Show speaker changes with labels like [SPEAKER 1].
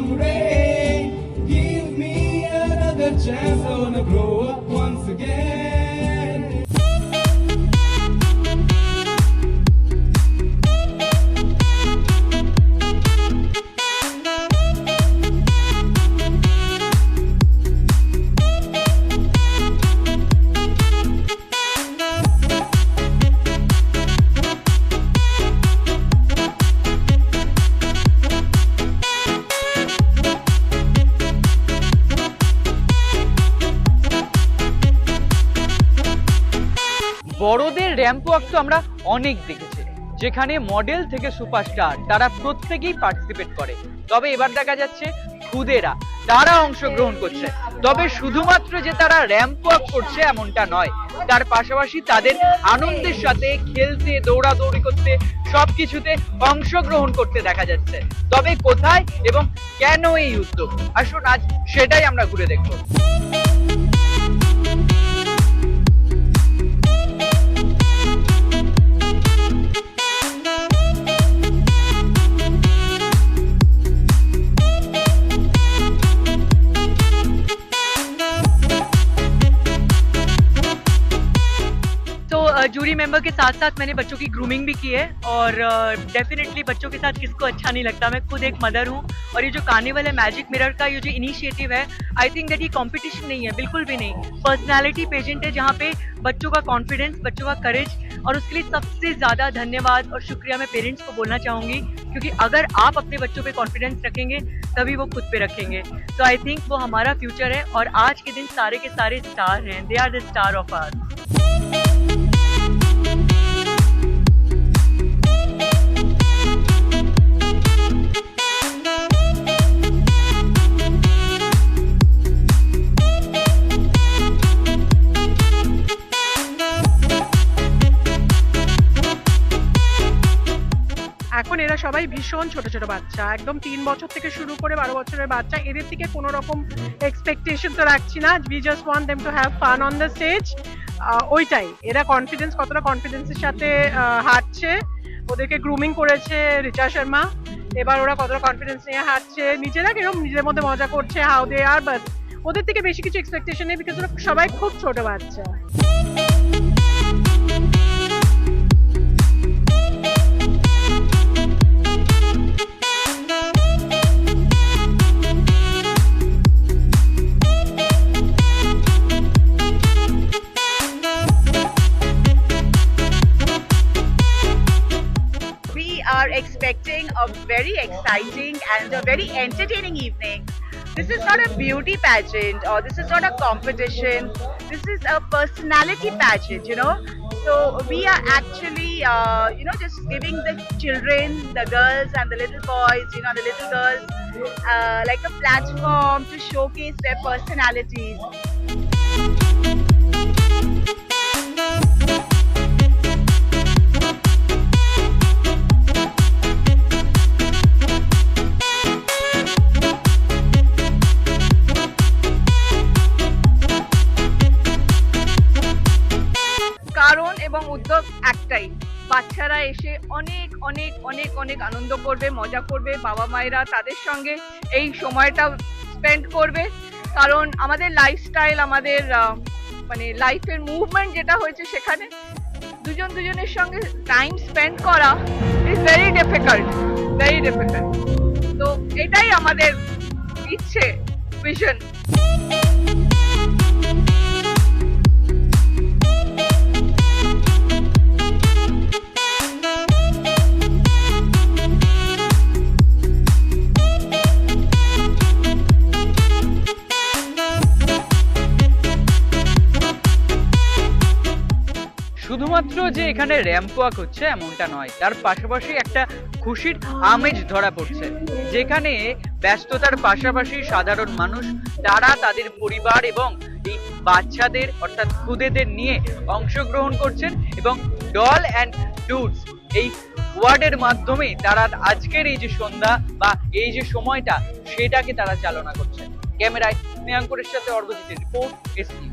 [SPEAKER 1] autumn rain. Give me another chance, I wanna grow up once again.
[SPEAKER 2] বড়দের ramp walk তো আমরা অনেক দেখেছি, যেখানে মডেল থেকে সুপারস্টার তারা প্রত্যেকেই পার্টিসিপেট করে। তবে এবার দেখা যাচ্ছে খুদেরা তারা অংশগ্রহণ করছে। তবে শুধুমাত্র যে তারা র্যাম্প ওয়াক করছে এমনটা নয়, তার পাশাপাশি তাদের আনন্দের সাথে খেলতে, দৌড়াদৌড়ি করতে, সবকিছুতে অংশগ্রহণ করতে দেখা যাচ্ছে। তবে কোথায় এবং কেন এই উদ্যোগ, আসুন আজ সেটাই আমরা ঘুরে দেখবো। जूरी मेंबर के साथ साथ मैंने बच्चों की ग्रूमिंग भी की है और डेफिनेटली बच्चों के साथ किसको अच्छा नहीं लगता। मैं खुद एक मदर हूँ और ये जो कार्निवल है मैजिक मिरर का, ये जो इनिशिएटिव है, आई थिंक दैट ये कंपटीशन नहीं है, बिल्कुल भी नहीं। पर्सनालिटी पेजेंट है जहाँ पे बच्चों का कॉन्फिडेंस, बच्चों का करेज, और उसके लिए सबसे ज़्यादा धन्यवाद और शुक्रिया मैं पेरेंट्स को बोलना चाहूँगी, क्योंकि अगर आप अपने बच्चों पे कॉन्फिडेंस रखेंगे तभी वो खुद पे रखेंगे। सो आई थिंक वो हमारा फ्यूचर है और आज के दिन सारे के सारे स्टार हैं, they are the star of hour.
[SPEAKER 3] এখন এরা সবাই ভীষণ ছোট ছোট বাচ্চা, একদম 3 বছর থেকে শুরু করে 12 বছরের বাচ্চা। এদের থেকে কোনো রকম এক্সপেকটেশন তো রাখছি না, we just want them to have fun on the stage. ওইটাই, এরা কনফিডেন্স, কতটা কনফিডেন্সের সাথে হাঁটছে, ওদেরকে গ্রুমিং করেছে রিচা শর্মা, এবার ওরা কতটা কনফিডেন্স নিয়ে হাঁটছে, নিজেরা কিরকম নিজেদের মধ্যে মজা করছে, হাউ দে আর, বাট ওদের থেকে বেশি কিছু এক্সপেকটেশন নেই, বিকজ ওরা সবাই খুব ছোট বাচ্চা।
[SPEAKER 4] Are expecting a very exciting and a very entertaining evening. This is not a beauty pageant or this is not a competition. This is a personality pageant, you know. So we are actually, just giving the children, the girls and the little boys, the little girls, like a platform to showcase their personalities. কারণ এবং উদ্যোগ একটাই, বাচ্চারা এসে অনেক অনেক অনেক অনেক আনন্দ করবে, মজা করবে, বাবা মায়েরা তাদের সঙ্গে এই সময়টা স্পেন্ড করবে। কারণ আমাদের লাইফস্টাইল, আমাদের মানে লাইফের মুভমেন্ট যেটা হয়েছে, সেখানে দুজনের সঙ্গে টাইম স্পেন্ড করা is very difficult, very difficult. তো এটাই আমাদের ইচ্ছে, ভিশন।
[SPEAKER 2] শুধুমাত্র যে এখানে র্যাম্প ওয়াক হচ্ছে এমনটা নয়, তার পাশাপাশি একটা খুশির আমেজ ধরা পড়ছে, যেখানে ব্যস্ততার পাশাপাশি সাধারণ মানুষ তারা তাদের পরিবার এবং এই বাচ্চাদের অর্থাৎ খুদেদের নিয়ে অংশগ্রহণ করছেন এবং ডল অ্যান্ড ডুডস এই ওয়ার্ডের মাধ্যমে তারা আজকের এই যে সন্ধ্যা বা এই যে সময়টা সেটাকে তারা চালনা করছেন। ক্যামেরায় স্নেহাঙ্কুরের সাথে অর্ঘজিতের রিপোর্ট, এসপি।